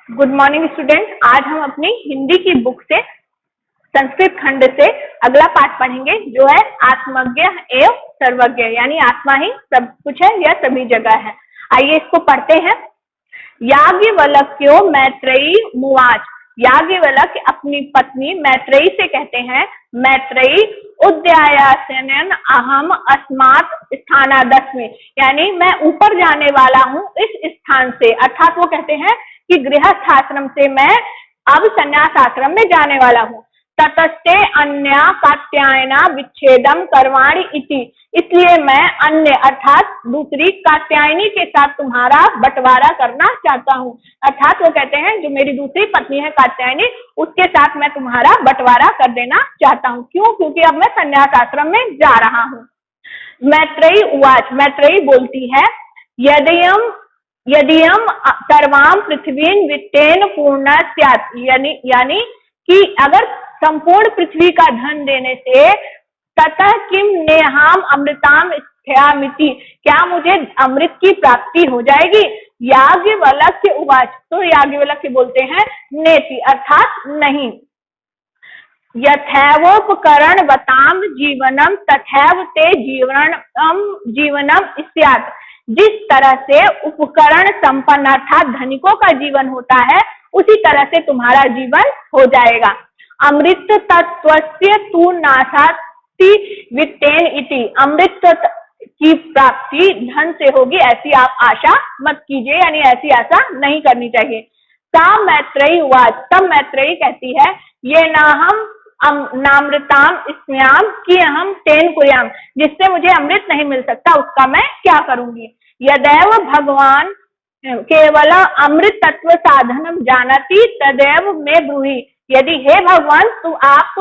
Good morning student. आज हम अपनी हिंदी की बुक से संस्कृत खंड से अगला पाठ पढ़ेंगे जो है आत्मज्ञ एवं सर्वज्ञ, यानी आत्मा ही सब कुछ है, यह सभी जगह है। आइए इसको पढ़ते हैं। याज्ञवल्क्यो मैत्रेयी मुवाच। याज्ञवल्क्य अपनी पत्नी मैत्रेयी से कहते हैं, मैत्रेयी उद्यायासनन अहम अस्मात् स्थानादस्मि, यानी मैं ऊपर जाने वाला हूँ इस स्थान से, अर्थात वो कहते हैं कि गृहस्थ आश्रम से मैं अब संन्यास आश्रम में जाने वाला हूँ। ततस्ते अन्य कात्यायना विच्छेदम करवाणी इति, इसलिए मैं अन्य अर्थात दूसरी कात्यायनी के साथ तुम्हारा बंटवारा करना चाहता हूँ। अर्थात वो कहते हैं जो मेरी दूसरी पत्नी है कात्यायनी, उसके साथ मैं तुम्हारा बंटवारा कर देना चाहता हूँ। क्यों? क्योंकि अब मैं संन्यास आश्रम में जा रहा हूँ। मैत्रेयी उवाच, मैत्रेयी बोलती है, यदियम सर्वाम पृथ्वीन वित्तेन पूर्ण स्यात्, यानी कि अगर संपूर्ण पृथ्वी का धन देने से ततः किम नेहाम अमृताम स्थयामिति, क्या मुझे अमृत की प्राप्ति हो जाएगी? याज्ञवल्क्य उवाच, तो याज्ञवल्क्य बोलते हैं नेति, अर्थात नहीं। यथैवोपकरणवताम जीवनम तथैव ते जीवनम स्यात्, जिस तरह से उपकरण संपन्न अर्थात धनिकों का जीवन होता है उसी तरह से तुम्हारा जीवन हो जाएगा। अमृत तत्वस्य तु नाशाति वित्तेन इति, अमृत की प्राप्ति धन से होगी ऐसी आप आशा मत कीजिए, यानी ऐसी आशा नहीं करनी चाहिए। सा मैत्रेयी उवाच, तब मैत्रेयी कहती है, ये ना हम नामृताम स्म्याम कि हम तेन कुर्याम, जिससे मुझे अमृत नहीं मिल सकता उसका मैं क्या करूंगी। यदैव भगवान केवल अमृत तत्व साधनम जानती तदैव में ब्रूहि, यदि हे भगवान तुम आप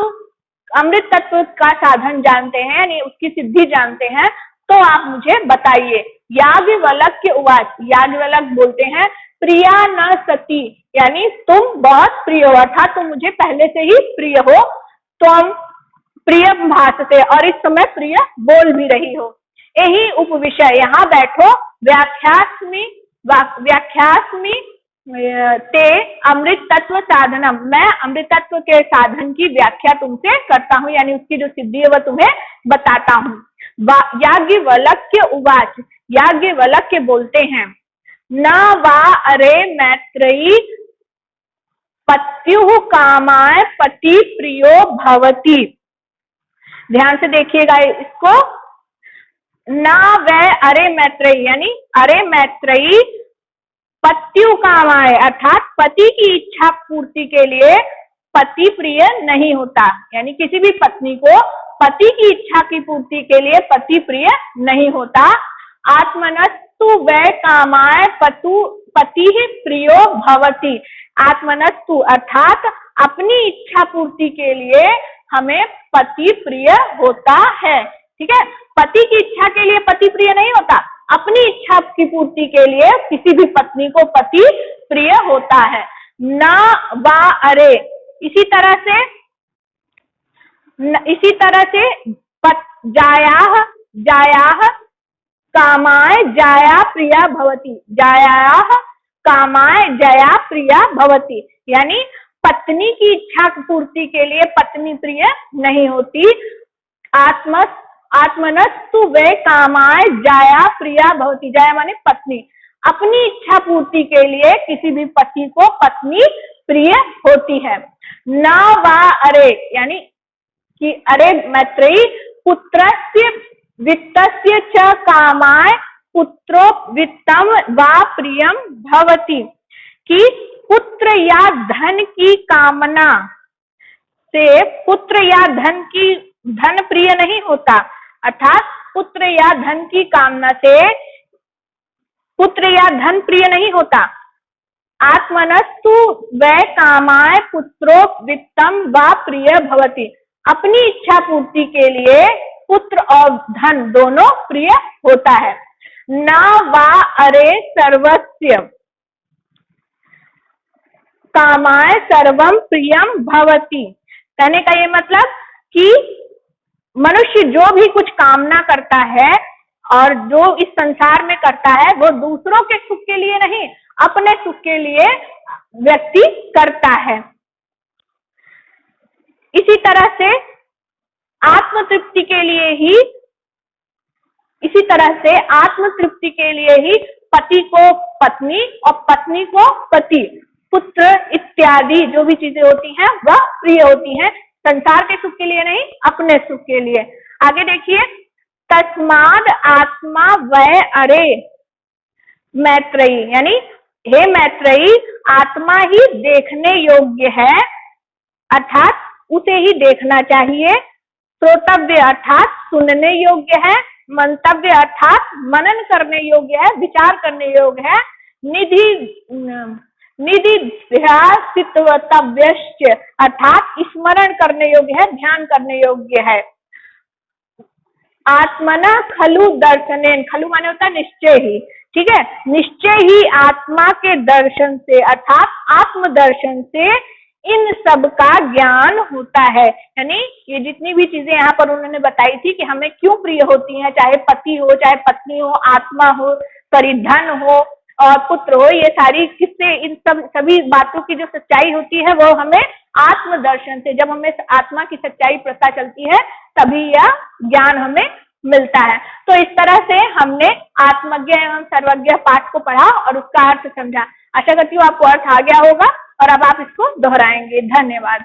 अमृत तत्व का साधन जानते हैं यानी उसकी सिद्धि जानते हैं तो आप मुझे बताइए। याज्ञवल्क्य उवाच, याज्ञवल्क्य बोलते हैं, प्रिया न सती, यानी तुम बहुत प्रिय हो, अर्थात तुम मुझे पहले से ही प्रिय हो, तुम प्रिय भाषते और इस समय प्रिय बोल भी रही हो। यही उपविषय, यहाँ बैठो, व्याख्यास्मि ते अमृत तत्व साधनम, मैं अमृत तत्व के साधन की व्याख्या तुमसे करता हूँ, यानी उसकी जो सिद्धि है वह तुम्हें बताता हूँ। याज्ञवल्क्य उवाच, याज्ञवल्क्य बोलते हैं, न वा अरे मैत्रेयी पत्युः कामाय पति प्रियो भवति। ध्यान से देखिएगा इसको, ना वह अरे मैत्रेयी, यानी अरे मैत्रेयी पत्यु कामाय, अर्थात पति की इच्छा पूर्ति के लिए पति प्रिय नहीं होता, यानी किसी भी पत्नी को पति की इच्छा की पूर्ति के लिए पति प्रिय नहीं होता। आत्मनस्तु वै कामाय पति प्रियो भवति, आत्मनस्तु अर्थात अपनी इच्छा पूर्ति के लिए हमें पति प्रिय होता है। ठीक है, पति की इच्छा के लिए पति प्रिय नहीं होता, अपनी इच्छा की पूर्ति के लिए किसी भी पत्नी को पति प्रिय होता है। न वा अरे, इसी तरह से जायाह कामाय जया प्रिया भवति, जायाह कामाय जया प्रिया भवति, यानी पत्नी की इच्छा पूर्ति के लिए पत्नी प्रिय नहीं होती। आत्मनस्तु वे कामाय जया प्रिया भवति, जया माने पत्नी, अपनी इच्छा पूर्ति के लिए किसी भी पति को पत्नी प्रिय होती है। न वा अरे, यानी कि अरे मैत्रेयी पुत्रस्य वित्तस्य च कामाय पुत्रो वित्तम वा प्रियम भवति, कि पुत्र या धन की कामना से पुत्र या धन प्रिय नहीं होता, अर्थात पुत्र या धन की कामना से पुत्र या धन प्रिय नहीं होता। आत्मनस्तु वै कामाय पुत्रो वित्तम वा प्रिय भवति, अपनी इच्छा पूर्ति के लिए पुत्र और धन दोनों प्रिय होता है। न वा अरे सर्वस्य कामाय सर्वम प्रियम भवति, कहने का ये मतलब कि मनुष्य जो भी कुछ कामना करता है और जो इस संसार में करता है वो दूसरों के सुख के लिए नहीं, अपने सुख के लिए व्यक्ति करता है। इसी तरह से आत्म तृप्ति के लिए ही पति को पत्नी और पत्नी को पति, पुत्र इत्यादि जो भी चीजें होती हैं वह प्रिय होती हैं, संसार के सुख के लिए नहीं, अपने सुख के लिए। आगे देखिए, तस्माद आत्मा वै अरे मैत्रेयी, यानी हे मैत्रेयी, आत्मा ही देखने योग्य है, अर्थात उसे ही देखना चाहिए। श्रोतव्य अर्थात सुनने योग्य है, मंतव्य अर्थात मनन करने योग्य है, विचार करने योग्य है, निधिध्यासितव्यश्च अर्थात स्मरण करने योग्य है, ध्यान करने योग्य है। आत्मना खलु दर्शनेन, खलु माने होता है निश्चय ही, ठीक है, निश्चय ही आत्मा के दर्शन से अर्थात आत्म दर्शन से इन सब का ज्ञान होता है। यानी ये जितनी भी चीजें यहाँ पर उन्होंने बताई थी कि हमें क्यों प्रिय होती हैं, चाहे पति हो, चाहे पत्नी हो, आत्मा हो, परिधन हो और पुत्र हो, ये सारी किससे, इन सभी बातों की जो सच्चाई होती है वो हमें आत्मदर्शन से, जब हमें आत्मा की सच्चाई पता चलती है तभी यह ज्ञान हमें मिलता है। तो इस तरह से हमने आत्मज्ञ एवं सर्वज्ञ पाठ को पढ़ा और उसका अर्थ समझा। आशा करती हूँ आपको अर्थ आ गया होगा और अब आप इसको दोहराएंगे। धन्यवाद।